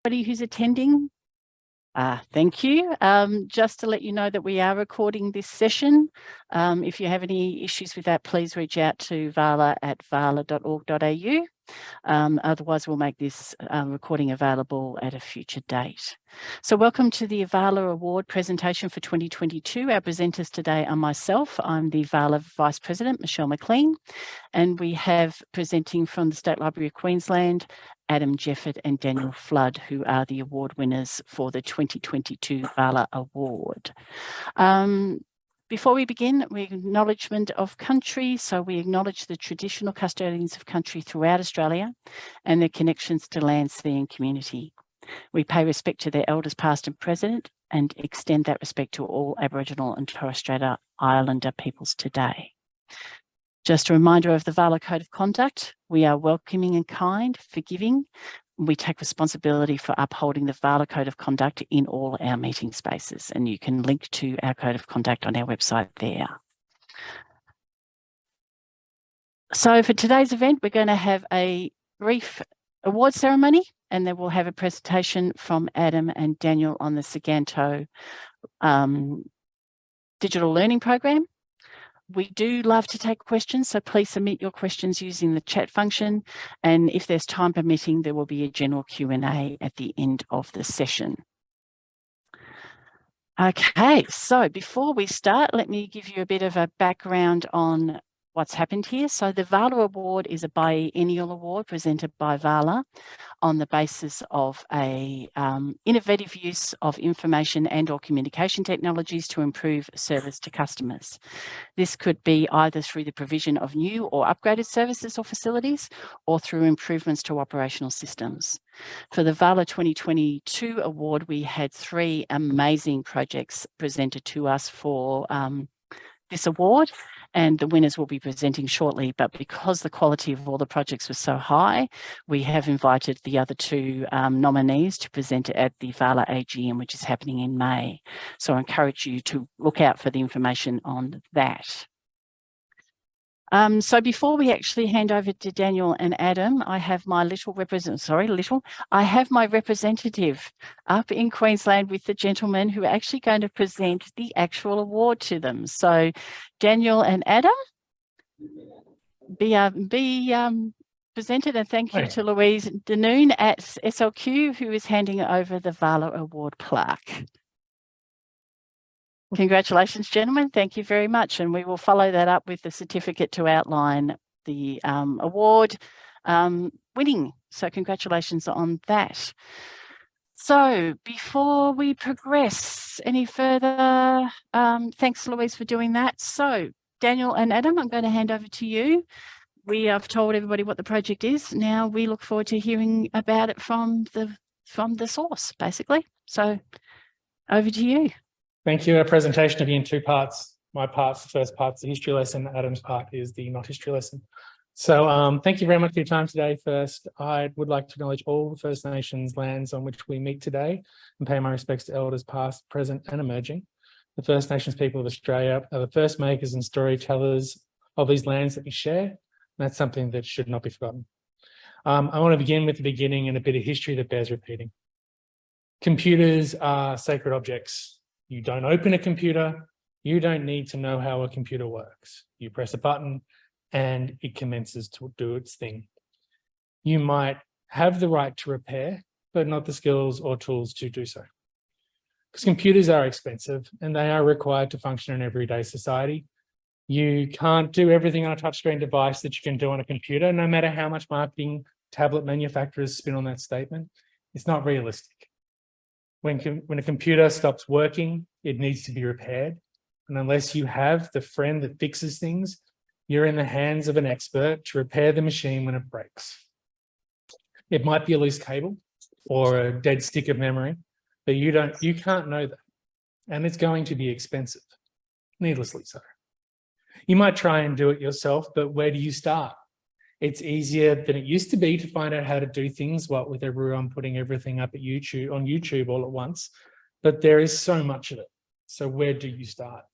everybody who's attending. Thank you. Just to let you know that we are recording this session. If you have any issues with that, please reach out to VALA at vala.org.au. Otherwise, we'll make this recording available at a future date. So welcome to the VALA Award presentation for 2022. Our presenters today are myself. I'm the VALA Vice President, Michelle McLean, and we have presenting from the State Library of Queensland, Adam Jefford and Daniel Flood, who are the award winners for the 2022 VALA Award. Before we begin, we acknowledgement of country. So we acknowledge the traditional custodians of country throughout Australia and their connections to land, sea and community. We pay respect to their elders past and present and extend that respect to all Aboriginal and Torres Strait Islander peoples today. Just a reminder of the VALA Code of Conduct. We are welcoming and kind, forgiving. We take responsibility for upholding the VALA Code of Conduct in all our meeting spaces, and you can link to our Code of Conduct on our website there. So for today's event, we're going to have a brief award ceremony, and then we'll have a presentation from Adam and Daniel on the Siganto digital learning program. We do love to take questions, so please submit your questions using the chat function. And if there's time permitting, there will be a general Q&A at the end of the session. Okay, so before we start, let me give you a bit of a background on what's happened here. So the VALA Award is a biennial award presented by VALA on the basis of a innovative use of information and or communication technologies to improve service to customers. This could be either through the provision of new or upgraded services or facilities, or through improvements to operational systems. For the VALA 2022 award, we had 3 amazing projects presented to us for this award, and the winners will be presenting shortly. But because the quality of all the projects was so high, we have invited the other 2 nominees to present at the VALA AGM, which is happening in May. So I encourage you to look out for the information on that. So before we actually hand over to Daniel and Adam, I have my I have my representative up in Queensland with the gentlemen who are actually going to present the actual award to them. So Daniel and Adam, be presented, and thank you to Louise Danoon at SLQ, who is handing over the VALA Award plaque. Congratulations, gentlemen. Thank you very much. And we will follow that up with the certificate to outline the award winning. So congratulations on that. So before we progress any further, thanks, Louise, for doing that. So Daniel and Adam, I'm going to hand over to you. We have told everybody what the project is. Now we look forward to hearing about it from the source, basically. So over to you. Thank you. Our presentation will be in 2 parts. My part, the first part is the history lesson. Adam's part is the not history lesson. So thank you very much for your time today. First, I would like to acknowledge all the First Nations lands on which we meet today and pay my respects to elders past, present and emerging. The First Nations people of Australia are the first makers and storytellers of these lands that we share. And that's something that should not be forgotten. I want to begin with the beginning and a bit of history that bears repeating. Computers are sacred objects. You don't open a computer, you don't need to know how a computer works. You press a button and it commences to do its thing. You might have the right to repair, but not the skills or tools to do so. Because computers are expensive and they are required to function in everyday society. You can't do everything on a touchscreen device that you can do on a computer, no matter how much marketing tablet manufacturers spin on that statement. It's not realistic. When a computer stops working, it needs to be repaired. And unless you have the friend that fixes things, you're in the hands of an expert to repair the machine when it breaks. It might be a loose cable or a dead stick of memory, but you can't know that. And it's going to be expensive, needlessly so. You might try and do it yourself, but where do you start? It's easier than it used to be to find out how to do things, what with everyone putting everything up at on YouTube all at once, but there is so much of it. So where do you start?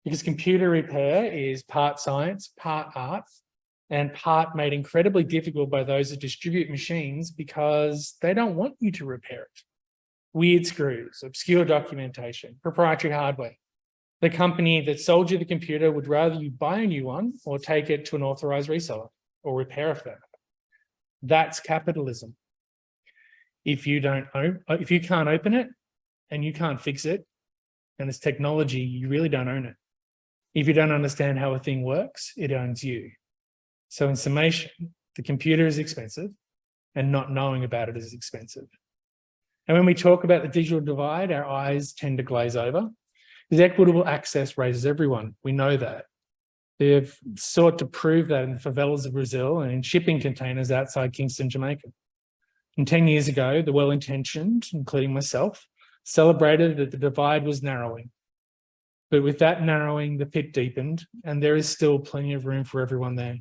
Because computer repair is part science, part art, and part made incredibly difficult by those that distribute machines because they don't want you to repair it. Weird screws, obscure documentation, proprietary hardware. The company that sold you the computer would rather you buy a new one or take it to an authorized reseller or repair a firm. That's capitalism. If you can't open it and you can't fix it, and it's technology, you really don't own it. If you don't understand how a thing works, it owns you. So in summation, the computer is expensive and not knowing about it is expensive. And when we talk about the digital divide, our eyes tend to glaze over because equitable access raises everyone. We know that. They've sought to prove that in the favelas of Brazil and in shipping containers outside Kingston, Jamaica. And 10 years ago, the well-intentioned, including myself, celebrated that the divide was narrowing. But with that narrowing, the pit deepened, and there is still plenty of room for everyone there.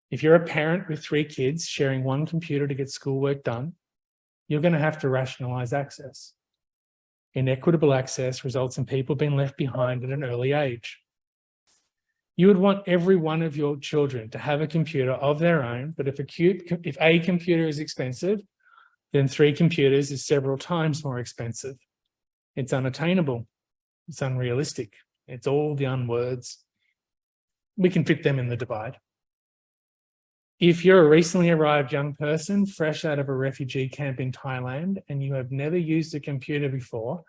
If you're a parent with 3 kids sharing one computer to get schoolwork done, you're going to have to rationalize access. Inequitable access results in people being left behind at an early age. You would want every one of your children to have a computer of their own, but if a computer is expensive, then 3 computers is several times more expensive. It's unattainable. It's unrealistic. It's all the unwords. We can fit them in the divide. If you're a recently arrived young person fresh out of a refugee camp in Thailand and you have never used a computer before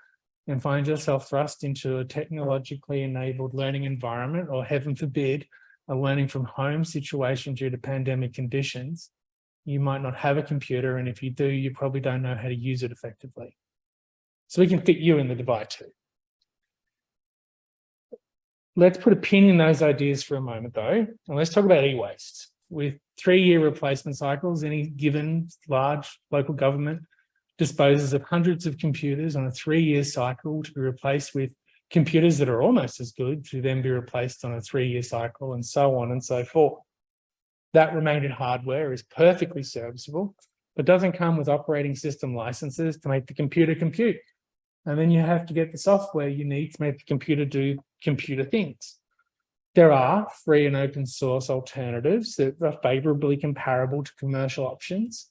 and find yourself thrust into a technologically enabled learning environment, or heaven forbid, a learning from home situation due to pandemic conditions, you might not have a computer, and if you do, you probably don't know how to use it effectively. So we can fit you in the divide too. Let's put a pin in those ideas for a moment though, and let's talk about e-waste. With 3-year replacement cycles, any given large local government disposes of hundreds of computers on a 3-year cycle to be replaced with computers that are almost as good to then be replaced on a 3-year cycle, and so on and so forth. That remaining hardware is perfectly serviceable, but doesn't come with operating system licenses to make the computer compute. And then you have to get the software you need to make the computer do computer things. There are free and open source alternatives that are favorably comparable to commercial options,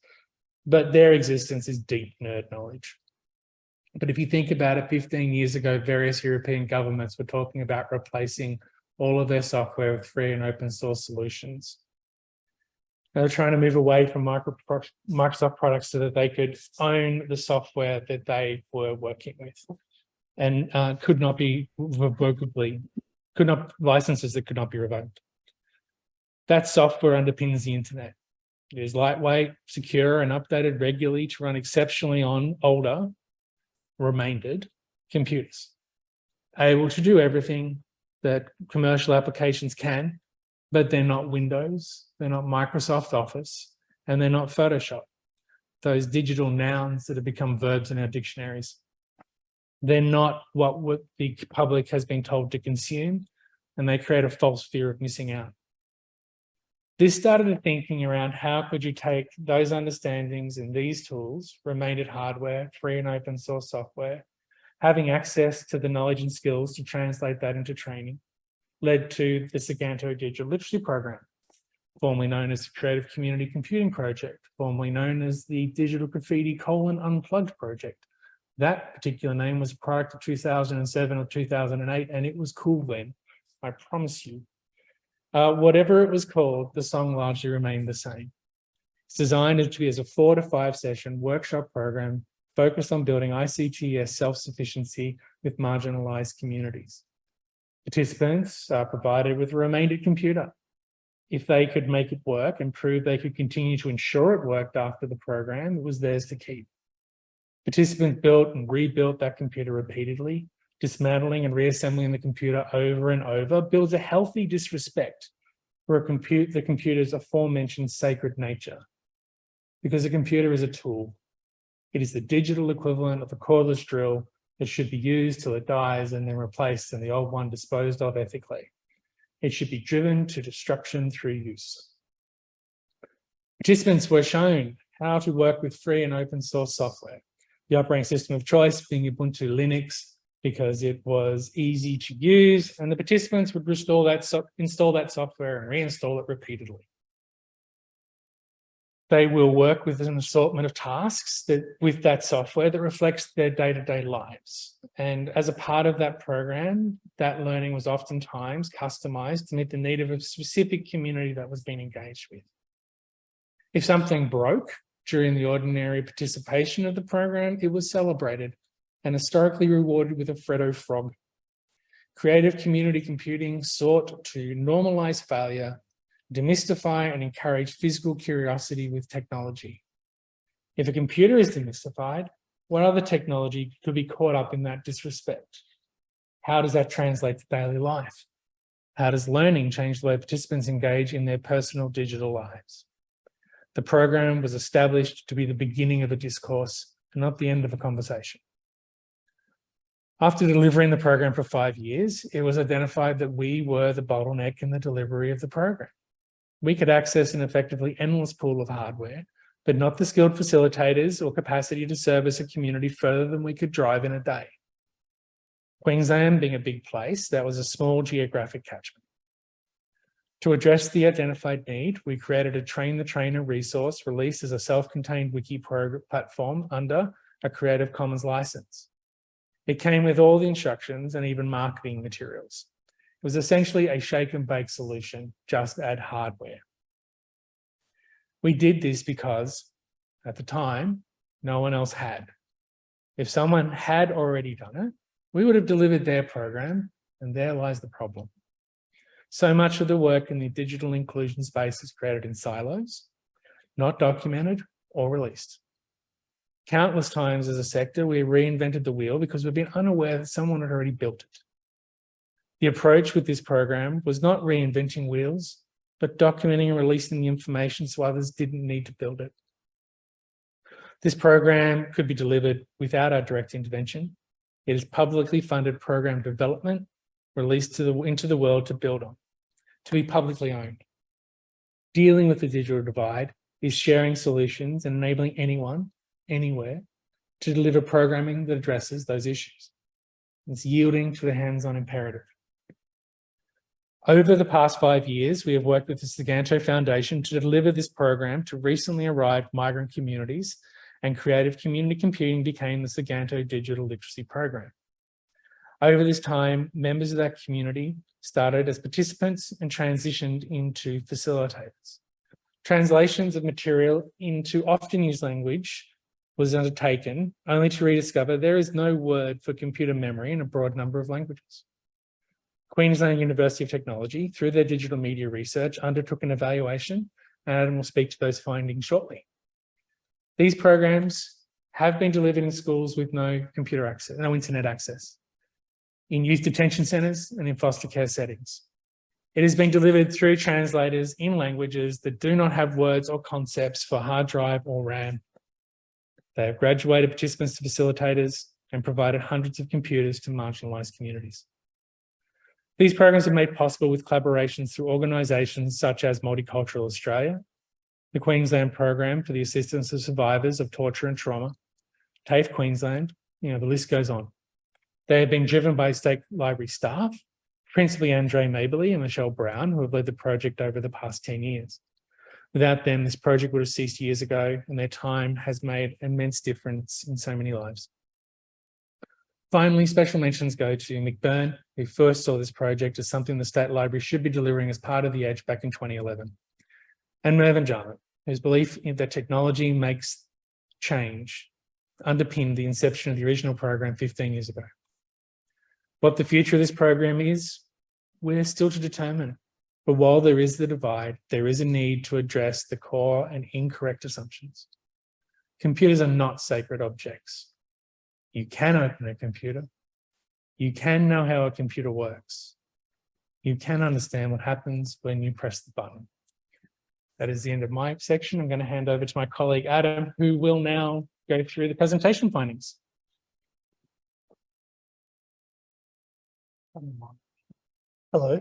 but their existence is deep nerd knowledge. But if you think about it, 15 years ago, various European governments were talking about replacing all of their software with free and open source solutions. They were trying to move away from Microsoft products so that they could own the software that they were working with, and could not be revocably, licenses that could not be revoked. That software underpins the internet. It is lightweight, secure, and updated regularly to run exceptionally on older, remaindered computers, able to do everything that commercial applications can, but they're not Windows, they're not Microsoft Office, and they're not Photoshop, those digital nouns that have become verbs in our dictionaries. They're not what the public has been told to consume, and they create a false fear of missing out. This started a thinking around how could you take those understandings and these tools, remaindered hardware, free and open source software, having access to the knowledge and skills to translate that into training, led to the Siganto Digital Literacy Program, formerly known as the Creative Community Computing Project, formerly known as the Digital Graffiti Unplugged Project. That particular name was a product of 2007 or 2008, and it was cool then, I promise you. Whatever it was called, the song largely remained the same. It's designed to be as a 4 to 5 session workshop program focused on building ICTS self-sufficiency with marginalized communities. Participants are provided with a remaindered computer. If they could make it work and prove they could continue to ensure it worked after the program, it was theirs to keep. Participants built and rebuilt that computer repeatedly. Dismantling and reassembling the computer over and over builds a healthy disrespect for the computer's aforementioned sacred nature. Because a computer is a tool. It is the digital equivalent of a cordless drill that should be used till it dies and then replaced and the old one disposed of ethically. It should be driven to destruction through use. Participants were shown how to work with free and open source software. The operating system of choice being Ubuntu Linux, because it was easy to use and the participants would install that software and reinstall it repeatedly. They will work with an assortment of tasks with that software that reflects their day-to-day lives. And as a part of that program, that learning was oftentimes customized to meet the need of a specific community that was being engaged with. If something broke during the ordinary participation of the program, it was celebrated and historically rewarded with a Freddo frog. Creative community computing sought to normalize failure, demystify and encourage physical curiosity with technology. If a computer is demystified, what other technology could be caught up in that disrespect? How does that translate to daily life? How does learning change the way participants engage in their personal digital lives? The program was established to be the beginning of a discourse and not the end of a conversation. After delivering the program for 5 years, it was identified that we were the bottleneck in the delivery of the program. We could access an effectively endless pool of hardware, but not the skilled facilitators or capacity to service a community further than we could drive in a day. Queensland being a big place, that was a small geographic catchment. To address the identified need, we created a Train the Trainer resource released as a self-contained wiki platform under a Creative Commons license. It came with all the instructions and even marketing materials. It was essentially a shake and bake solution, just add hardware. We did this because, at the time, no one else had. If someone had already done it, we would have delivered their program, and there lies the problem. So much of the work in the digital inclusion space is created in silos, not documented or released. Countless times as a sector, we reinvented the wheel because we've been unaware that someone had already built it. The approach with this program was not reinventing wheels, but documenting and releasing the information so others didn't need to build it. This program could be delivered without our direct intervention. It is publicly funded program development released into the world to build on, to be publicly owned. Dealing with the digital divide is sharing solutions and enabling anyone, anywhere, to deliver programming that addresses those issues. It's yielding to the hands-on imperative. Over the past 5 years, we have worked with the Siganto Foundation to deliver this program to recently arrived migrant communities, and creative community computing became the Siganto Digital Literacy Program. Over this time, members of that community started as participants and transitioned into facilitators. Translations of material into often used language was undertaken, only to rediscover there is no word for computer memory in a broad number of languages. Queensland University of Technology, through their digital media research, undertook an evaluation, and Adam will speak to those findings shortly. These programs have been delivered in schools with no computer access, no internet access, in youth detention centres and in foster care settings. It has been delivered through translators in languages that do not have words or concepts for hard drive or RAM. They have graduated participants to facilitators and provided hundreds of computers to marginalised communities. These programs are made possible with collaborations through organisations such as Multicultural Australia, the Queensland Program for the Assistance of Survivors of Torture and Trauma, TAFE Queensland, the list goes on. They have been driven by state library staff, principally Andre Maberly and Michelle Brown, who have led the project over the past 10 years. Without them, this project would have ceased years ago, and their time has made immense difference in so many lives. Finally, special mentions go to McBurn, who first saw this project as something the State Library should be delivering as part of the Edge back in 2011. And Mervyn Jarman, whose belief in that technology makes change underpinned the inception of the original program 15 years ago. What the future of this program is, we're still to determine. But while there is the divide, there is a need to address the core and incorrect assumptions. Computers are not sacred objects. You can open a computer. You can know how a computer works. You can understand what happens when you press the button. That is the end of my section. I'm going to hand over to my colleague, Adam, who will now go through the presentation findings. Hello.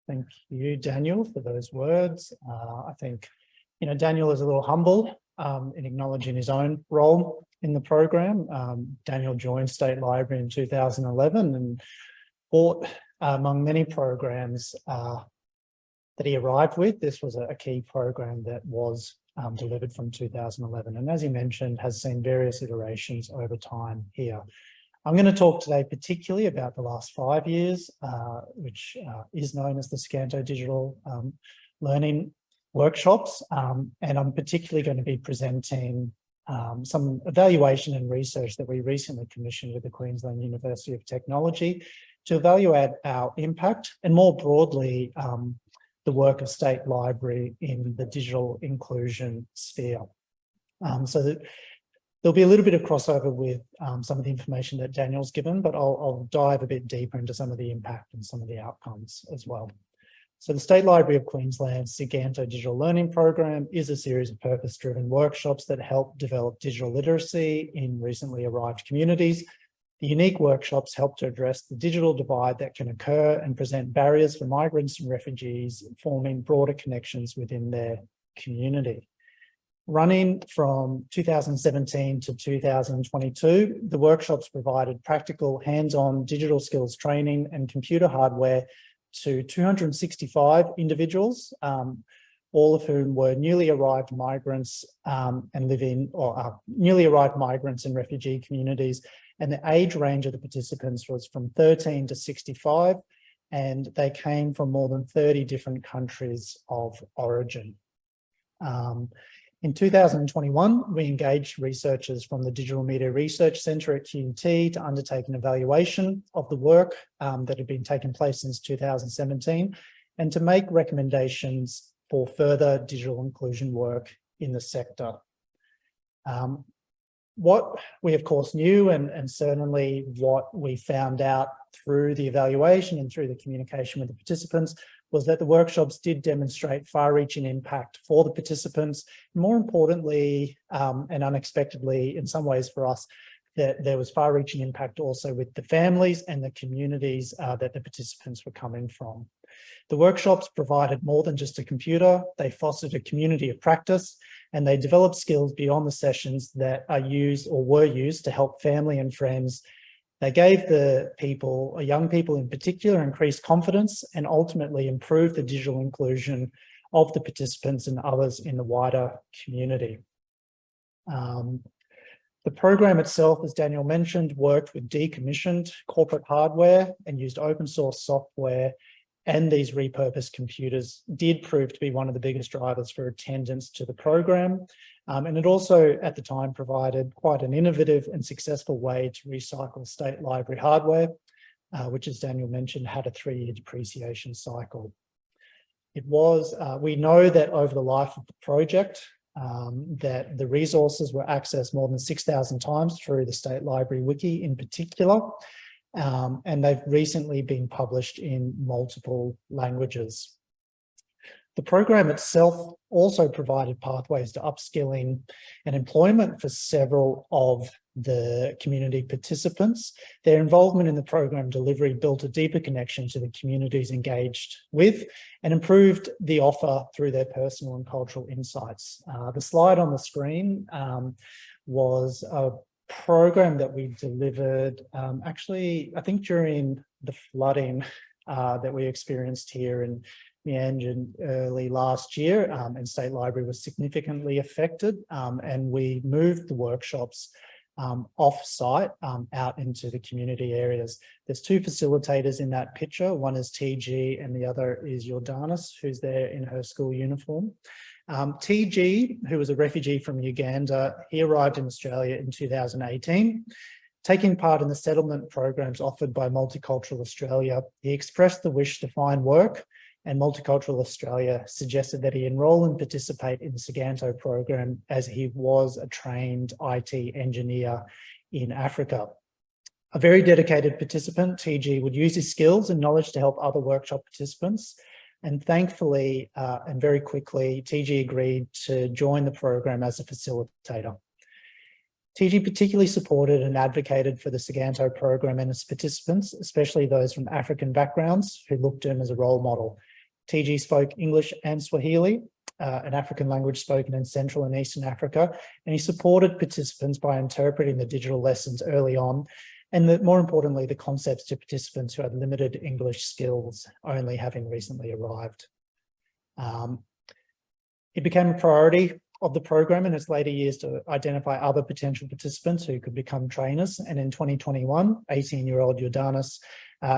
Thank you, Daniel, for those words. I think, Daniel is a little humble in acknowledging his own role in the program. Daniel joined State Library in 2011 and brought, among many programs that he arrived with, this was a key program that was delivered from 2011. And as he mentioned, has seen various iterations over time here. I'm going to talk today particularly about the last 5 years, which is known as the Siganto Digital Learning Workshops. And I'm particularly going to be presenting some evaluation and research that we recently commissioned with the Queensland University of Technology to evaluate our impact and more broadly, the work of State Library in the digital inclusion sphere. So that there'll be a little bit of crossover with some of the information that Daniel's given, but I'll dive a bit deeper into some of the impact and some of the outcomes as well. So the State Library of Queensland's Siganto Digital Learning Program is a series of purpose-driven workshops that help develop digital literacy in recently arrived communities. The unique workshops help to address the digital divide that can occur and present barriers for migrants and refugees, forming broader connections within their community. Running from 2017 to 2022, the workshops provided practical hands-on digital skills training and computer hardware to 265 individuals, all of whom were newly arrived migrants and live in, or newly arrived migrants in refugee communities. And the age range of the participants was from 13 to 65, and they came from more than 30 different countries of origin. In 2021, we engaged researchers from the Digital Media Research Centre at QUT to undertake an evaluation of the work that had been taking place since 2017 and to make recommendations for further digital inclusion work in the sector. What we of course knew and certainly what we found out through the evaluation and through the communication with the participants was that the workshops did demonstrate far-reaching impact for the participants. More importantly, and unexpectedly in some ways for us, that there was far-reaching impact also with the families and the communities that the participants were coming from. The workshops provided more than just a computer. They fostered a community of practice, and they developed skills beyond the sessions that are used or were used to help family and friends. They gave the people, young people in particular, increased confidence and ultimately improved the digital inclusion of the participants and others in the wider community. The program itself, as Daniel mentioned, worked with decommissioned corporate hardware and used open source software, and these repurposed computers did prove to be one of the biggest drivers for attendance to the program. And it also, at the time, provided quite an innovative and successful way to recycle State Library hardware, which, as Daniel mentioned, had a 3-year depreciation cycle. It was, we know that over the life of the project, that the resources were accessed more than 6,000 times through the State Library Wiki in particular, and they've recently been published in multiple languages. The program itself also provided pathways to upskilling and employment for several of the community participants. Their involvement in the program delivery built a deeper connection to the communities engaged with and improved the offer through their personal and cultural insights. The slide on the screen was a program that we delivered actually, I think during the flooding that we experienced here in Mianjin early last year, and State Library was significantly affected, and we moved the workshops off-site out into the community areas. There's 2 facilitators in that picture. One is TG and the other is Jordanis, who's there in her school uniform. TG, who was a refugee from Uganda, he arrived in Australia in 2018. Taking part in the settlement programs offered by Multicultural Australia, he expressed the wish to find work, and Multicultural Australia suggested that he enroll and participate in the Siganto program as he was a trained IT engineer in Africa. A very dedicated participant, TG would use his skills and knowledge to help other workshop participants. And thankfully, and very quickly, TG agreed to join the program as a facilitator. TG particularly supported and advocated for the Siganto program and its participants, especially those from African backgrounds who looked to him as a role model. TG spoke English and Swahili, an African language spoken in Central and Eastern Africa, and he supported participants by interpreting the digital lessons early on, and more importantly, the concepts to participants who had limited English skills, only having recently arrived. It became a priority of the program in its later years to identify other potential participants who could become trainers. And in 2021, 18-year-old Jordanis,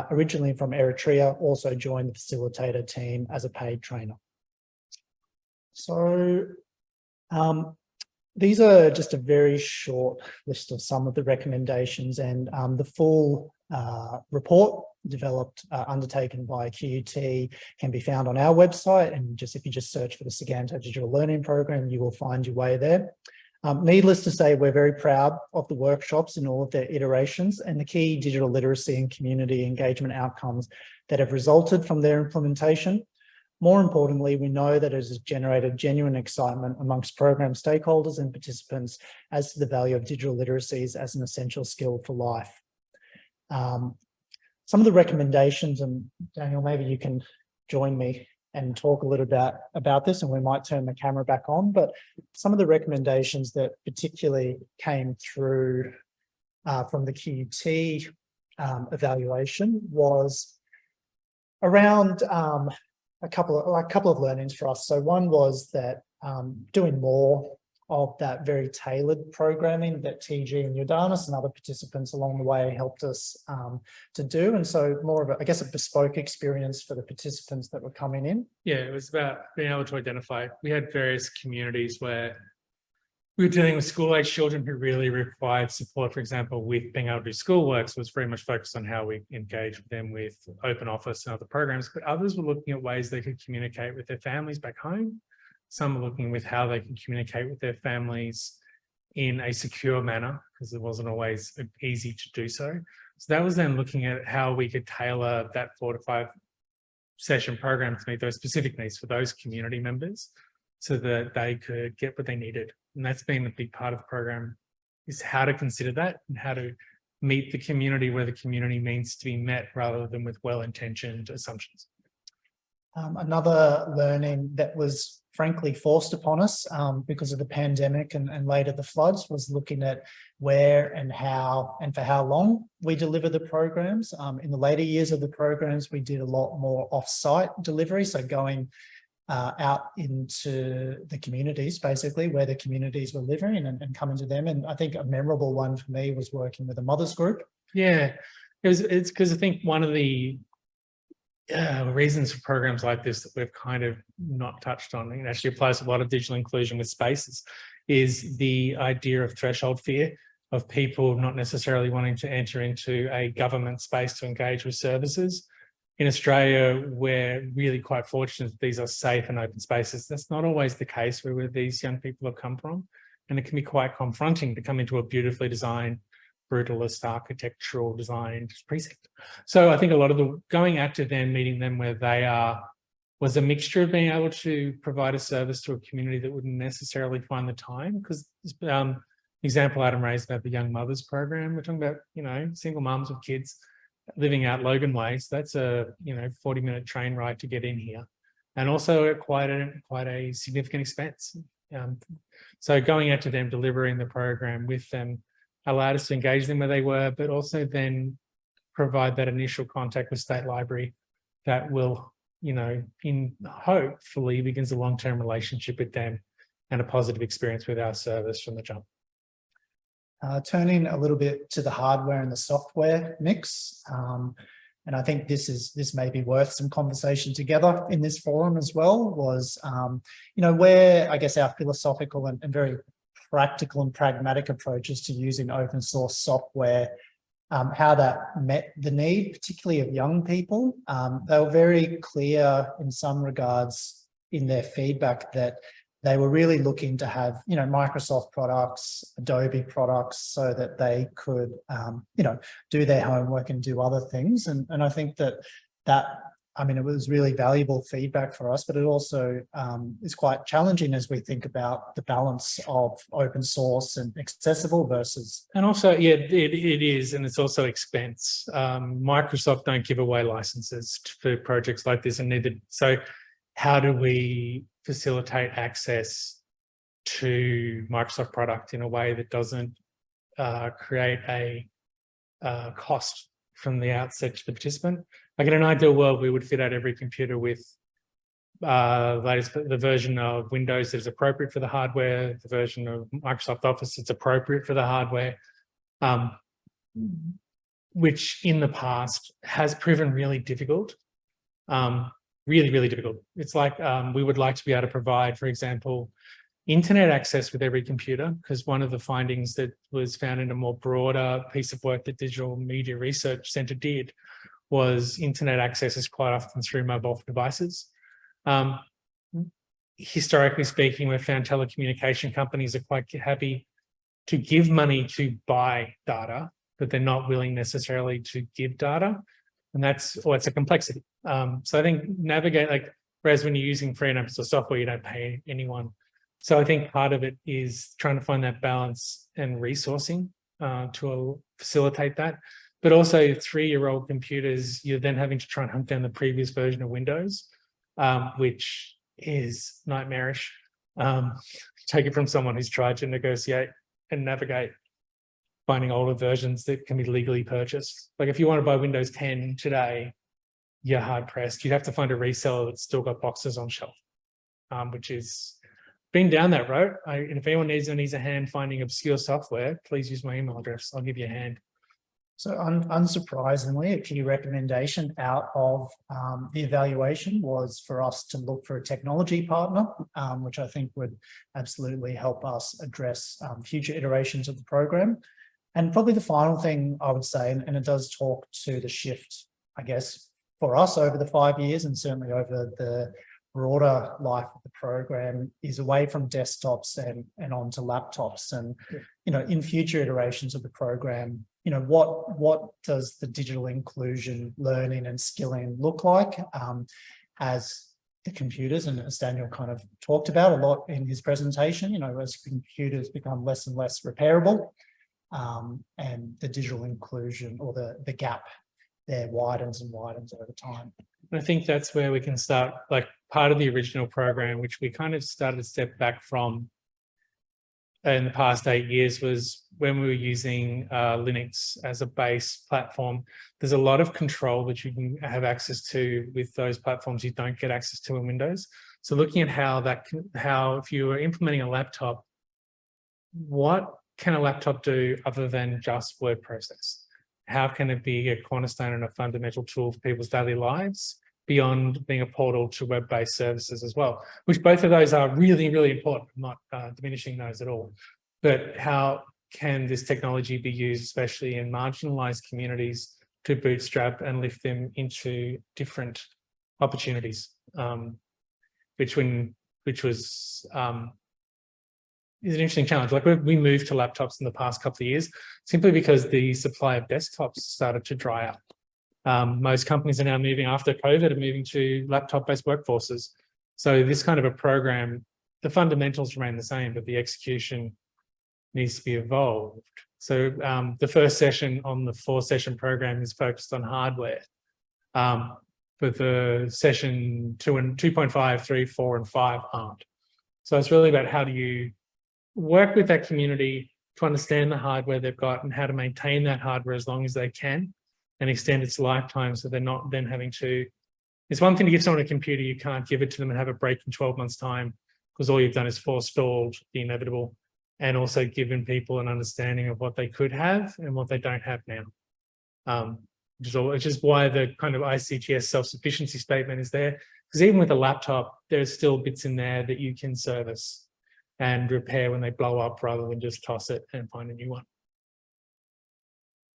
originally from Eritrea, also joined the facilitator team as a paid trainer. So these are just a very short list of some of the recommendations, and the full report undertaken by QUT can be found on our website, and if you just search for the Siganto Digital Learning Program, you will find your way there. Needless to say, we're very proud of the workshops in all of their iterations and the key digital literacy and community engagement outcomes that have resulted from their implementation. More importantly, we know that it has generated genuine excitement amongst program stakeholders and participants as to the value of digital literacies as an essential skill for life. Some of the recommendations, and Daniel, maybe you can join me and talk a little bit about this, and we might turn the camera back on, but some of the recommendations that particularly came through from the QUT evaluation was around a couple of learnings for us. So one was that doing more of that very tailored programming that TG and Jordanis and other participants along the way helped us to do. And so more of a, I guess, a bespoke experience for the participants that were coming in. Yeah, it was about being able to identify. We had various communities where we were dealing with school-age children who really required support. For example, with being able to do schoolwork, so it was very much focused on how we engage with them with Open Office and other programs, but others were looking at ways they could communicate with their families back home. Some were looking with how they can communicate with their families in a secure manner, because it wasn't always easy to do so. So that was then looking at how we could tailor that 4 to 5 session program to meet those specific needs for those community members so that they could get what they needed. And that's been a big part of the program, is how to consider that and how to meet the community where the community means to be met rather than with well-intentioned assumptions. Another learning that was frankly forced upon us because of the pandemic and later the floods was looking at where and how and for how long we deliver the programs. In the later years of the programs, we did a lot more off-site delivery, so going out into the communities, basically where the communities were living and coming to them. And I think a memorable one for me was working with a mothers group. Yeah, it's because I think one of the reasons for programs like this that we've kind of not touched on, and it actually applies to a lot of digital inclusion with spaces, is the idea of threshold fear, of people not necessarily wanting to enter into a government space to engage with services. In Australia, we're really quite fortunate that these are safe and open spaces. That's not always the case where these young people have come from, and it can be quite confronting to come into a beautifully designed, brutalist architectural designed precinct. So I think a lot of the going out to them, meeting them where they are, was a mixture of being able to provide a service to a community that wouldn't necessarily find the time. Because example Adam raised about the Young Mothers program, we're talking about, you know, single mums with kids living out Logan Way. So that's a 40-minute train ride to get in here, and also at quite a significant expense. So going out to them, delivering the program with them, allowed us to engage them where they were, but also then provide that initial contact with State Library that will, hopefully begins a long-term relationship with them and a positive experience with our service from the jump. Turning a little bit to the hardware and the software mix. And I think this may be worth some conversation together in this forum as well, was, where I guess our philosophical and very practical and pragmatic approaches to using open source software, how that met the need, particularly of young people. They were very clear in some regards in their feedback that they were really looking to have, Microsoft products, Adobe products, so that they could, do their homework and do other things. And I think that it was really valuable feedback for us, but it also is quite challenging as we think about the balance of open source and accessible versus. And also, yeah, it is, and it's also expense. Microsoft don't give away licenses for projects like this, and neither. So how do we facilitate access to Microsoft product in a way that doesn't create a cost from the outset to the participant. Like in an ideal world, we would fit out every computer with the version of Windows that is appropriate for the hardware, the version of Microsoft Office that's appropriate for the hardware, which in the past has proven really difficult, really, really difficult. It's like we would like to be able to provide, for example, internet access with every computer, because one of the findings that was found in a more broader piece of work that Digital Media Research Centre did was internet access is quite often through mobile devices. Historically speaking, we've found telecommunication companies are quite happy to give money to buy data, but they're not willing necessarily to give data. And that's a complexity. So I think navigate, like, whereas when you're using free and open source software, you don't pay anyone. So I think part of it is trying to find that balance and resourcing to facilitate that. But also 3-year-old computers, you're then having to try and hunt down the previous version of Windows, which is nightmarish. Take it from someone who's tried to negotiate and navigate finding older versions that can be legally purchased. Like if you want to buy Windows 10 today, you're hard pressed. You'd have to find a reseller that's still got boxes on shelf, which is been down that road. And if anyone needs a hand finding obscure software, please use my email address. I'll give you a hand. So unsurprisingly, a key recommendation out of the evaluation was for us to look for a technology partner, which I think would absolutely help us address future iterations of the program. And probably the final thing I would say, and it does talk to the shift, I guess, for us over the 5 years and certainly over the broader life of the program, is away from desktops and onto laptops. And, you know, in future iterations of the program, you know, what does the digital inclusion learning and skilling look like as the computers, and as Daniel kind of talked about a lot in his presentation, you know, as computers become less and less repairable, and the digital inclusion or the gap there widens and widens over time. I think that's where we can start, like part of the original program, which we kind of started to step back from in the past 8 years, was when we were using Linux as a base platform. There's a lot of control that you can have access to with those platforms you don't get access to in Windows. So looking at how if you were implementing a laptop, what can a laptop do other than just word process? How can it be a cornerstone and a fundamental tool for people's daily lives beyond being a portal to web-based services as well, which both of those are really, really important. I'm not diminishing those at all. But how can this technology be used, especially in marginalized communities, to bootstrap and lift them into different opportunities, which was is an interesting challenge. Like we moved to laptops in the past couple of years simply because the supply of desktops started to dry up. Most companies are now moving, after COVID, are moving to laptop-based workforces. So this kind of a program, the fundamentals remain the same, but the execution needs to be evolved. So the first session on the 4-session program is focused on hardware. But the session 2 and 2.5, 3, 4, and 5 aren't. So it's really about how do you work with that community to understand the hardware they've got and how to maintain that hardware as long as they can and extend its lifetime so they're not then having to. It's one thing to give someone a computer, you can't give it to them and have a break in 12 months' time because all you've done is forestalled the inevitable, and also given people an understanding of what they could have and what they don't have now. Which is why the kind of ICTS self-sufficiency statement is there, because even with a laptop, there's still bits in there that you can service and repair when they blow up rather than just toss it and find a new one.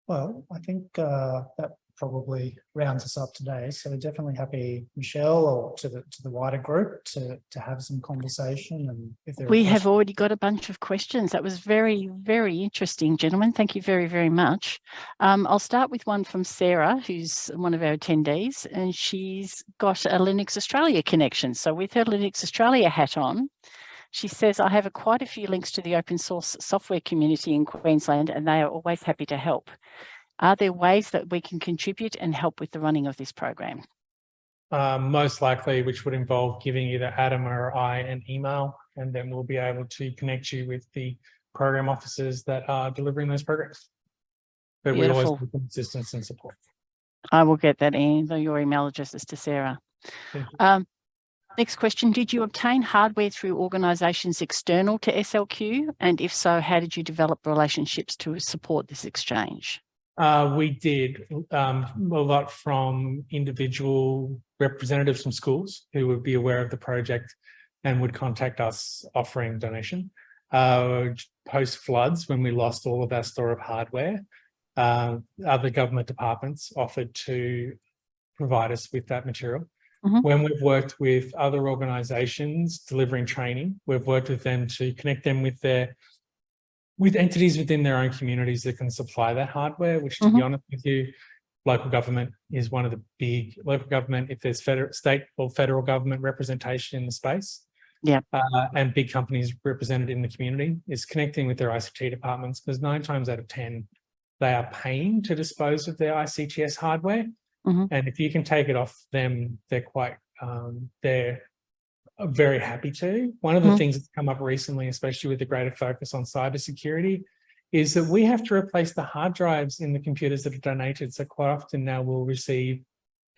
Well, I think that probably rounds us up today. So we're definitely happy, Michelle, or to the wider group to have some conversation. And if there we have already got a bunch of questions. That was very, very interesting, gentlemen. Thank you very, very much. I'll start with one from Sarah, who's one of our attendees, and she's got a Linux Australia connection. So with her Linux Australia hat on, she says, I have quite a few links to the open source software community in Queensland, and they are always happy to help. Are there ways that we can contribute and help with the running of this program? most likely, which would involve giving either Adam or I an email, and then we'll be able to connect you with the program officers that are delivering those programs. But we always Beautiful. need assistance and support. I will get that in, your email addresses to Sarah. Thank you. Next question, did you obtain hardware through organisations external to SLQ? And if so, how did you develop relationships to support this exchange? We did a lot from individual representatives from schools who would be aware of the project and would contact us offering donation. Post floods, when we lost all of our store of hardware, other government departments offered to provide us with that material. Mhm. When we've worked with other organisations delivering training, we've worked with them to connect them with entities within their own communities that can supply that hardware, which, to be honest with you, local government is one of the big local government, if there's state or federal government representation in the space. Yeah. And big companies represented in the community, is connecting with their ICT departments, because 9 times out of 10, they are paying to dispose of their ICTS hardware. Mhm. And if you can take it off them, they're quite, they're very happy to. One of the things that's come up recently, especially with the greater focus on cybersecurity, is that we have to replace the hard drives in the computers that are donated. So quite often now we'll receive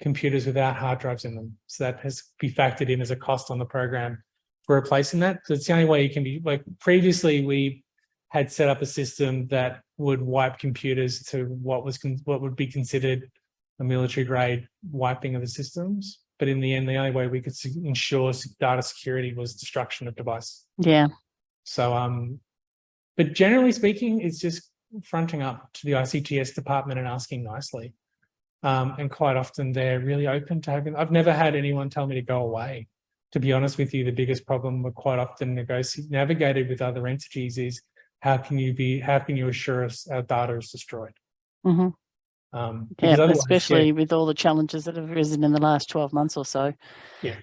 computers without hard drives in them. So that has to be factored in as a cost on the program for replacing that. So it's the only way you can be, like, previously we had set up a system that would wipe computers to what would be considered a military grade wiping of the systems. But in the end, the only way we could ensure data security was destruction of device. Yeah. So, but generally speaking, it's just fronting up to the ICTS department and asking nicely. And quite often they're really open to having, I've never had anyone tell me to go away. To be honest with you, the biggest problem we're quite often navigated with other entities is how can you assure us our data is destroyed? Mm-hmm. Because Yeah, otherwise, especially with all the challenges that have arisen in the last 12 months or so. Yeah.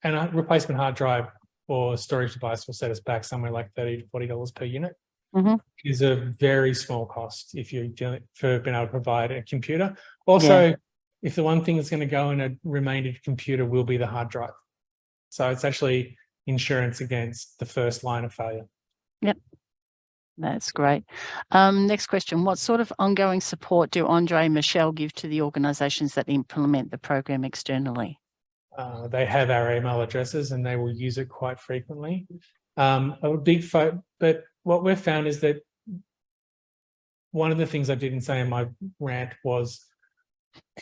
And a replacement hard drive or storage device will set us back somewhere like $30 to $40 per unit. Mhm. Is a very small cost if you're for being able to provide a computer. Also, if the one thing that's going to go in a remainder computer will be the hard drive. So it's actually insurance against the first line of failure. Yep. That's great. Next question. What sort of ongoing support do Andre and Michelle give to the organisations that implement the program externally? They have our email addresses and they will use it quite frequently. But what we've found is that one of the things I didn't say in my rant was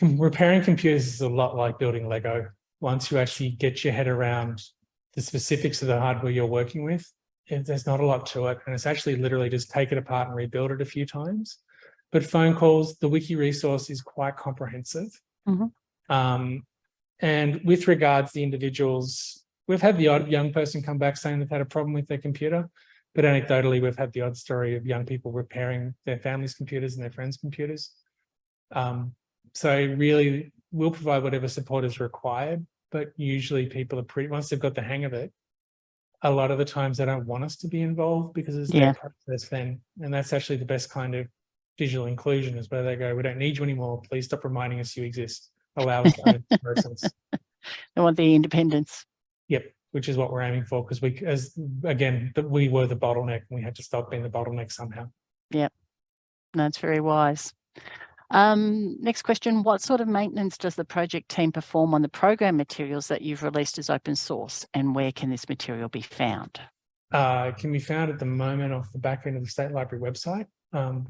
repairing computers is a lot like building Lego. Once you actually get your head around the specifics of the hardware you're working with, there's not a lot to it. And it's actually literally just take it apart and rebuild it a few times. But phone calls, the wiki resource is quite comprehensive. Mm-hmm. And with regards to the individuals, we've had the odd young person come back saying they've had a problem with their computer, but anecdotally, we've had the odd story of young people repairing their family's computers and their friends' computers. So really, we'll provide whatever support is required, but usually people are once they've got the hang of it, a lot of the times they don't want us to be involved because it's their process then. And that's actually the best kind of digital inclusion, is where they go, we don't need you anymore. Please stop reminding us you exist. Allow us to own the process. They want the independence. Yep, which is what we're aiming for, because we were the bottleneck and we had to stop being the bottleneck somehow. Yep, that's very wise. Next question, what sort of maintenance does the project team perform on the program materials that you've released as open source, and where can this material be found? It can be found at the moment off the back end of the State Library website,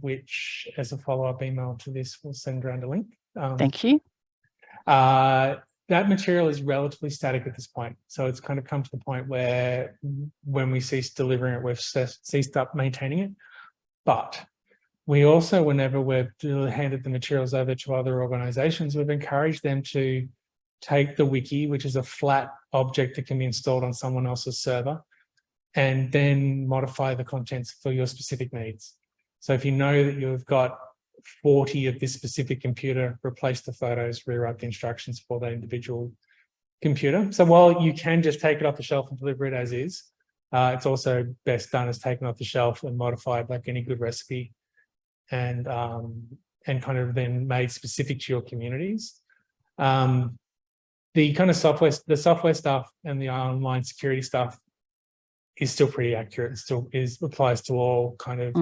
which as a follow-up email to this, we'll send around a link. Thank you. That material is relatively static at this point. So it's kind of come to the point where when we cease delivering it, we've ceased up maintaining it. But we also, whenever we've handed the materials over to other organisations, we've encouraged them to take the wiki, which is a flat object that can be installed on someone else's server, and then modify the contents for your specific needs. So if you know that you've got 40 of this specific computer, replace the photos, rewrite the instructions for that individual computer. So while you can just take it off the shelf and deliver it as is, it's also best done as taken off the shelf and modified like any good recipe, and kind of then made specific to your communities. the kind of software stuff and the online security stuff is still pretty accurate. It still applies to all kind of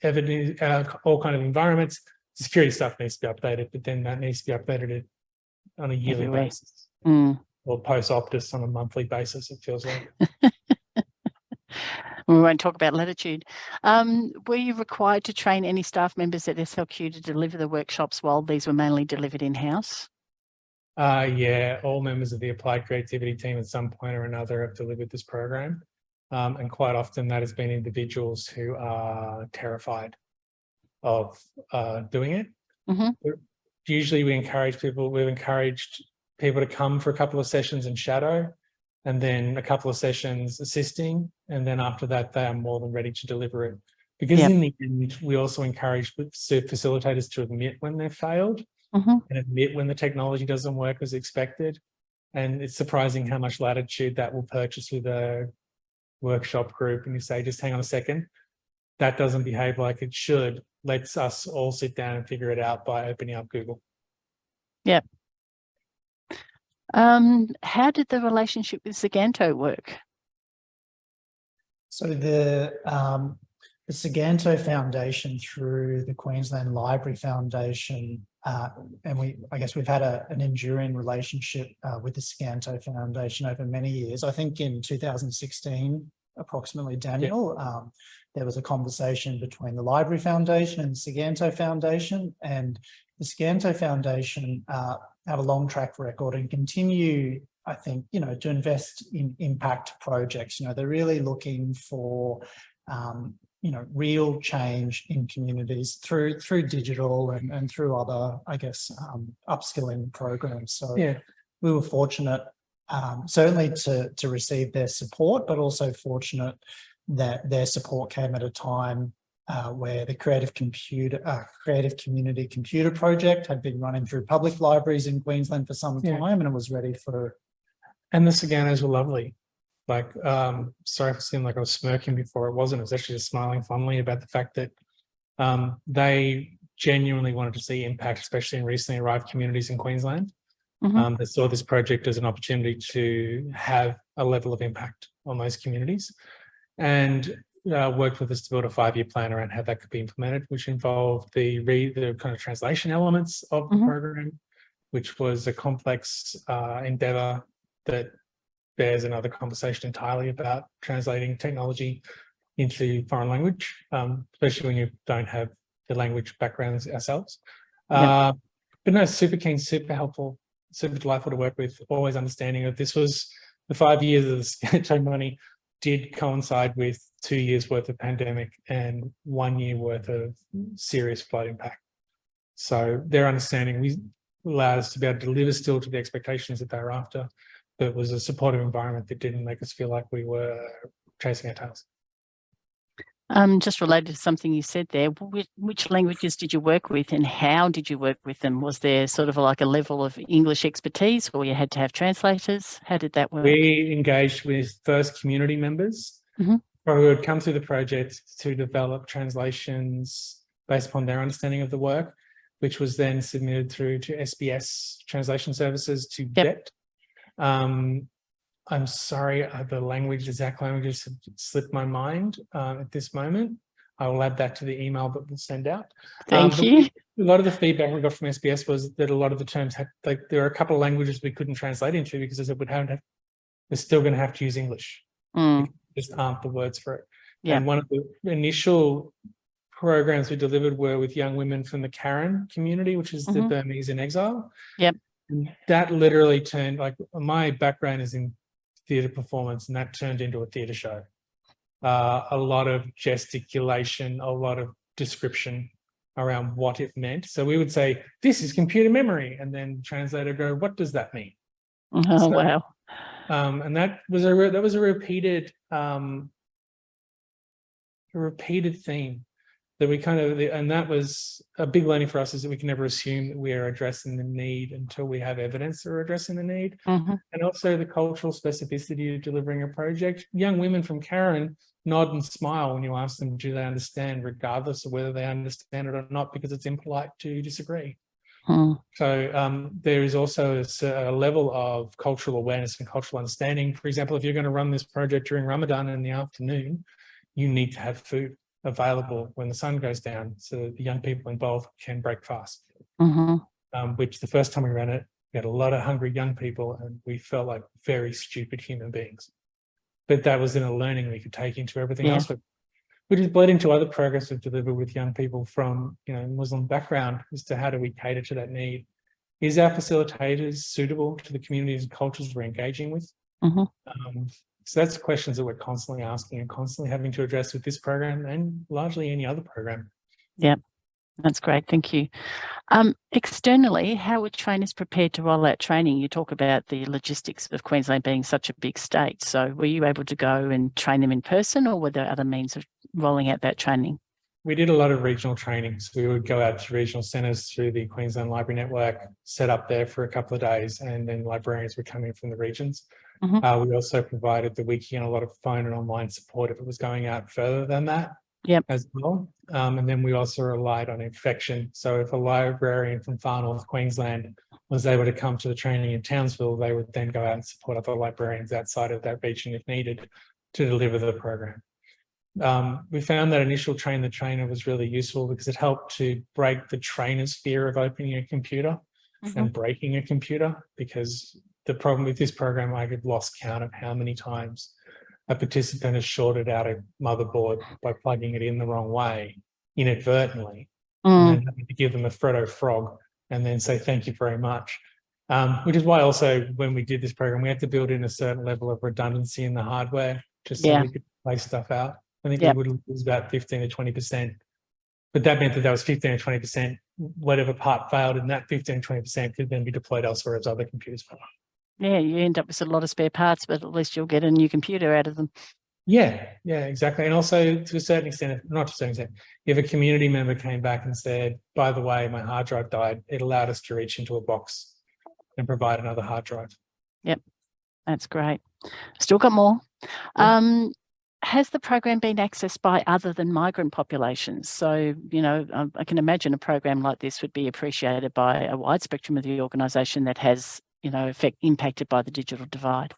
evidence, all kind of environments. Security stuff needs to be updated, but then that needs to be updated on a yearly Everywhere. basis, or post Optus on a monthly basis. It feels like. We won't talk about latitude. Were you required to train any staff members at SLQ to deliver the workshops while these were mainly delivered in-house? Yeah, all members of the applied creativity team at some point or another have delivered this program. And quite often that has been individuals who are terrified of doing it. Usually we've encouraged people to come for a couple of sessions and shadow, and then a couple of sessions assisting, and then after that they are more than ready to deliver it. Because in the end, we also encourage facilitators to admit when they've failed and admit when the technology doesn't work as expected. And it's surprising how much latitude that will purchase with a workshop group. And you say, just hang on a second, that doesn't behave like it should. Let's us all sit down and figure it out by opening up Google. Yep. How did the relationship with Siganto work? So the Siganto Foundation, through the Queensland Library Foundation, and I guess we've had an enduring relationship with the Siganto Foundation over many years. I think in 2016, approximately, Daniel, there was a conversation between the Library Foundation and the Siganto Foundation, and the Siganto Foundation have a long track record and continue, I think, to invest in impact projects. They're really looking for real change in communities through digital and through other, I guess, upskilling programs. So we were fortunate, certainly to receive their support, but also fortunate that their support came at a time where the Creative Community Computer Project had been running through public libraries in Queensland for some time, and it was ready for. And the Sigantos were lovely. Like, sorry if it seemed like I was smirking before. It wasn't. It was actually just smiling fondly about the fact that they genuinely wanted to see impact, especially in recently arrived communities in Queensland. They saw this project as an opportunity to have a level of impact on those communities, and worked with us to build a 5-year plan around how that could be implemented, which involved the kind of translation elements of the program, which was a complex endeavour that bears another conversation entirely about translating technology into foreign language, especially when you don't have the language backgrounds ourselves. But no, super keen, super helpful, super delightful to work with, always understanding that this was the 5 years of the Siganto money did coincide with 2 years worth of pandemic and 1 year worth of serious flood impact. So their understanding allowed us to be able to deliver still to the expectations that they were after, but it was a supportive environment that didn't make us feel like we were chasing our tails. Just related to something you said there, which languages did you work with and how did you work with them? Was there sort of like a level of English expertise where you had to have translators? How did that work? We engaged with first community members who had come through the project to develop translations based upon their understanding of the work, which was then submitted through to SBS translation services to vet. I'm sorry, the exact languages have slipped my mind at this moment. I will add that to the email that we'll send out. Thank you. A lot of the feedback we got from SBS was that a lot of the terms there are a couple of languages we couldn't translate into because they said we're still going to have to use English. Just aren't the words for it. And one of the initial programs we delivered were with young women from the Karen community, which is the Burmese in exile. And that literally turned, like, my background is in theatre performance, and that turned into a theatre show. A lot of gesticulation, a lot of description around what it meant. So we would say, this is computer memory, and then the translator go, what does that mean? Wow. And that was a repeated theme that we and that was a big learning for us, is that we can never assume that we are addressing the need until we have evidence that we're addressing the need. And also the cultural specificity of delivering a project. Young women from Karen nod and smile when you ask them, do they understand, regardless of whether they understand it or not, because it's impolite to disagree. So there is also a level of cultural awareness and cultural understanding. For example, if you're going to run this project during Ramadan in the afternoon, you need to have food available when the sun goes down so that the young people involved can break fast. Which the first time we ran it, we had a lot of hungry young people and we felt like very stupid human beings. But that was in a learning we could take into everything else. But we just bled into other programs we've delivered with young people from, Muslim background as to how do we cater to that need. Is our facilitators suitable to the communities and cultures we're engaging with? So that's questions that we're constantly asking and constantly having to address with this program and largely any other program. Yeah, that's great. Thank you. Externally, how were trainers prepared to roll out training? You talk about the logistics of Queensland being such a big state. So were you able to go and train them in person, or were there other means of rolling out that training? We did a lot of regional training. So we would go out to regional centres through the Queensland Library Network, set up there for a couple of days, and then librarians were coming from the regions. We also provided the wiki and a lot of phone and online support if it was going out further than that as well. And then we also relied on infection. So if a librarian from far north Queensland was able to come to the training in Townsville, they would then go out and support other librarians outside of that region if needed to deliver the program. We found that initial train the trainer was really useful because it helped to break the trainer's fear of opening a computer and breaking a computer, because the problem with this program, I had lost count of how many times a participant has shorted out a motherboard by plugging it in the wrong way inadvertently, and then having to give them a Freddo frog and then say thank you very much. Which is why also when we did this program, we had to build in a certain level of redundancy in the hardware just so we could play stuff out. I think we would lose about 15 to 20%, but that meant that was 15 to 20%. Whatever part failed in that 15 to 20% could then be deployed elsewhere as other computers fail. Yeah, you end up with a lot of spare parts, but at least you'll get a new computer out of them. Yeah, exactly. And also to a certain extent, not to a certain extent, if a community member came back and said, by the way, my hard drive died, it allowed us to reach into a box and provide another hard drive. Yep, that's great. Still got more. Yeah. Has the program been accessed by other than migrant populations? So, I can imagine a program like this would be appreciated by a wide spectrum of the organisation that has, impacted by the digital divide.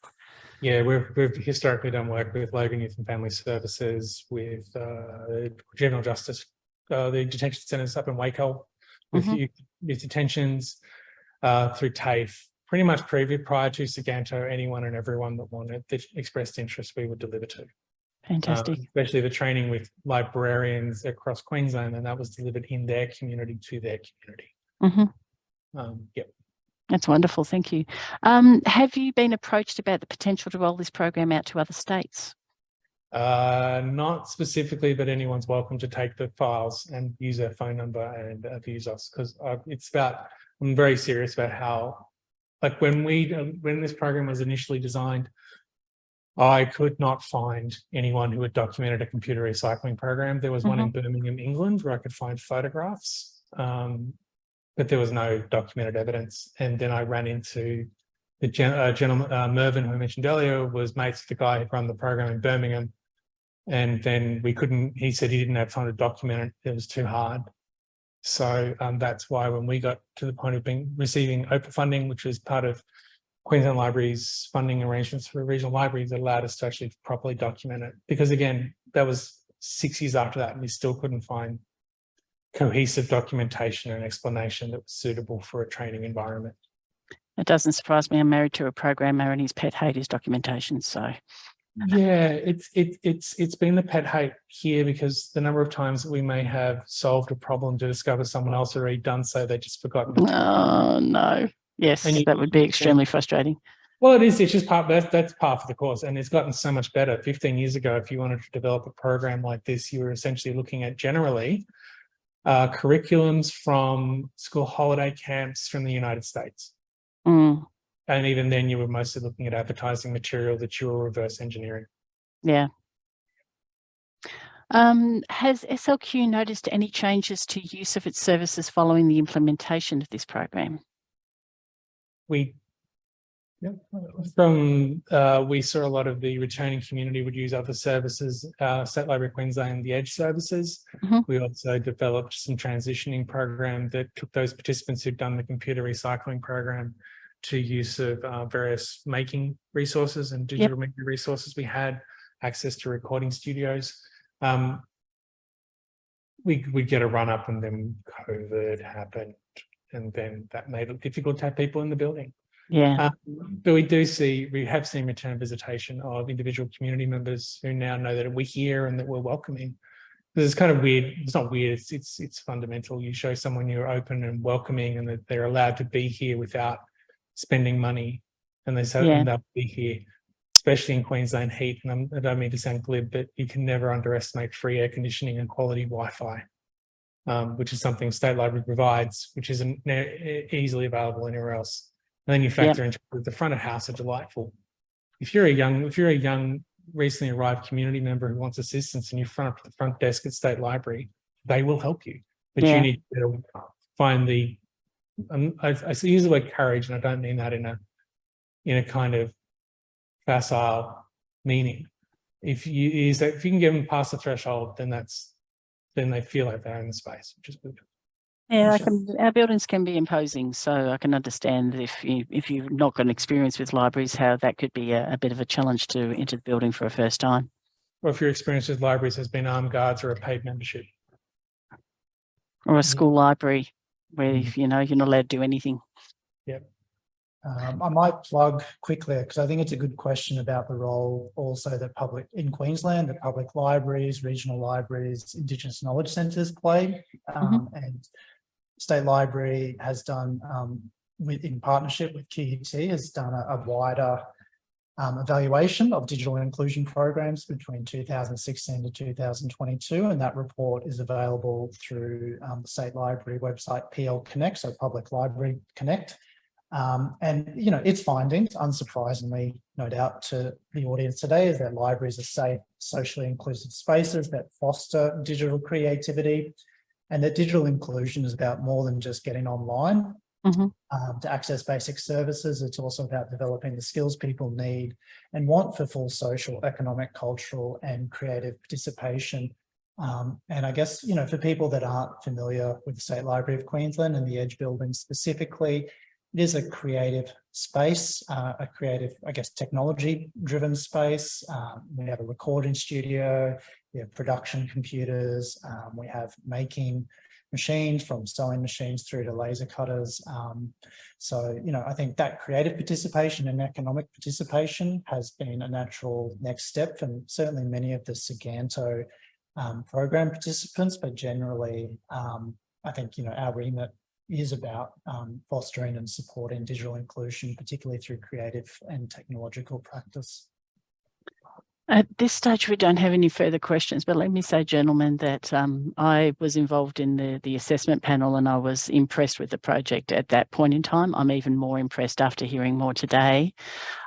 Yeah, we've historically done work with Logan Youth and Family Services, with General Justice, the detention centres up in Waco, with youth detentions, through TAFE. Pretty much prior to Siganto, anyone and everyone that expressed interest, we would deliver to. Fantastic. Especially the training with librarians across Queensland, and that was delivered in their community to their community. Yep. That's wonderful. Thank you. Have you been approached about the potential to roll this program out to other states? Not specifically, but anyone's welcome to take the files and use their phone number and use us, because I'm very serious about how, like when this program was initially designed, I could not find anyone who had documented a computer recycling program. There was one in Birmingham, England, where I could find photographs, but there was no documented evidence. And then I ran into the gentleman, Mervyn, who I mentioned earlier, was mates with the guy who ran the program in Birmingham. And then he said he didn't have time to document it. It was too hard. So that's why when we got to the point of receiving OPA funding, which is part of Queensland Libraries funding arrangements for regional libraries, that allowed us to actually properly document it. Because again, that was 6 years after that, and we still couldn't find cohesive documentation and explanation that was suitable for a training environment. It doesn't surprise me. I'm married to a programmer and his pet hate is documentation. So yeah, it's been the pet hate here, because the number of times that we may have solved a problem to discover someone else had already done so, they just forgotten. Oh no. Yes, that would be extremely frustrating. Well, it is. It's just that's part of the course, and it's gotten so much better. 15 years ago, if you wanted to develop a program like this, you were essentially looking at generally curriculums from school holiday camps from the United States. And even then, you were mostly looking at advertising material that you were reverse engineering. Yeah. Has SLQ noticed any changes to use of its services following the implementation of this program? Yep. We saw a lot of the returning community would use other services, State Library Queensland, the Edge services. Mhm. We also developed some transitioning program that took those participants who'd done the computer recycling program to use of various making resources and digital media resources. We had access to recording studios. We'd get a run up and then COVID happened, and then that made it difficult to have people in the building. Yeah. But we have seen return visitation of individual community members who now know that we're here and that we're welcoming. This is kind of weird. It's not weird. It's fundamental. You show someone you're open and welcoming, and that they're allowed to be here without spending money, and they'll be here, especially in Queensland heat. And I don't mean to sound glib, but you can never underestimate free air conditioning and quality Wi-Fi, which is something State Library provides, which isn't easily available anywhere else. And then you factor into the front of house are delightful. If you're a young, recently arrived community member who wants assistance and you front up to the front desk at State Library, they will help you. But you need to find the, I use the word courage, and I don't mean that in a kind of facile meaning. If you can get them past the threshold, then they feel like they're in the space, which is good. Yeah, our buildings can be imposing, so I can understand if you've not got an experience with libraries, how that could be a bit of a challenge to enter the building for a first time. Or if your experience with libraries has been armed guards or a paid membership. Or a school library where, you're not allowed to do anything. Yep. I might plug quickly, because I think it's a good question about the role also that in Queensland, the public libraries, regional libraries, Indigenous knowledge centres play. And State Library has done, in partnership with QUT, has done a wider evaluation of digital inclusion programs between 2016 to 2022, and that report is available through the State Library website, PL Connect, so Public Library Connect. And its findings, unsurprisingly, no doubt to the audience today, is that libraries are safe, socially inclusive spaces that foster digital creativity, and that digital inclusion is about more than just getting online to access basic services. It's also about developing the skills people need and want for full social, economic, cultural, and creative participation. And I guess, for people that aren't familiar with the State Library of Queensland and the Edge building specifically, it is a creative space, a creative, I guess, technology-driven space. We have a recording studio, we have production computers, we have making machines, from sewing machines through to laser cutters. So, I think that creative participation and economic participation has been a natural next step, and certainly many of the Siganto program participants, but generally, I think, our remit is about fostering and supporting digital inclusion, particularly through creative and technological practice. At this stage, we don't have any further questions, but let me say, gentlemen, that I was involved in the assessment panel and I was impressed with the project at that point in time. I'm even more impressed after hearing more today.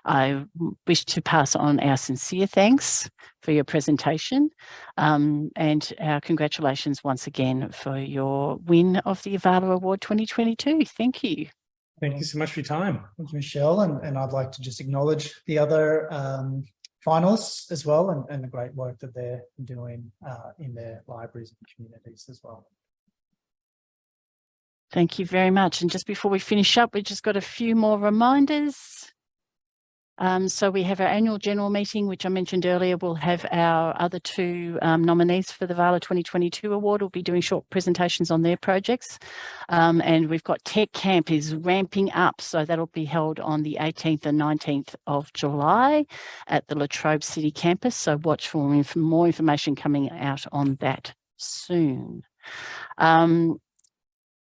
I wish to pass on our sincere thanks for your presentation and our congratulations once again for your win of the VALA Award 2022. Thank you. Thank you so much for your time. Thank you, Michelle. And I'd like to just acknowledge the other finalists as well, and the great work that they're doing in their libraries and communities as well. Thank you very much. And just before we finish up, we've just got a few more reminders. So we have our annual general meeting, which I mentioned earlier. We'll have our other two nominees for the VALA 2022 award. We'll be doing short presentations on their projects. And we've got Tech Camp is ramping up. So that'll be held on the 18th and 19th of July at the Latrobe City campus. So watch for more information coming out on that soon.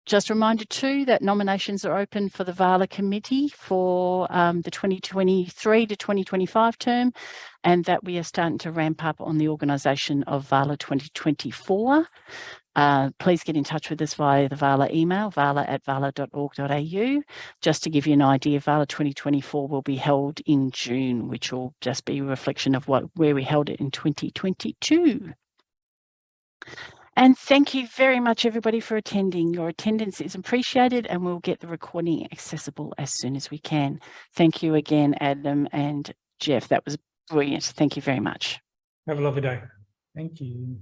Just a reminder too that nominations are open for the VALA committee for the 2023 to 2025 term, and that we are starting to ramp up on the organisation of VALA 2024. Please get in touch with us via the VALA email, vala@vala.org.au. Just to give you an idea, VALA 2024 will be held in June, which will just be a reflection of where we held it in 2022. And thank you very much, everybody, for attending. Your attendance is appreciated, and we'll get the recording accessible as soon as we can. Thank you again, Adam and Jeff. That was brilliant. Thank you very much. Have a lovely day. Thank you.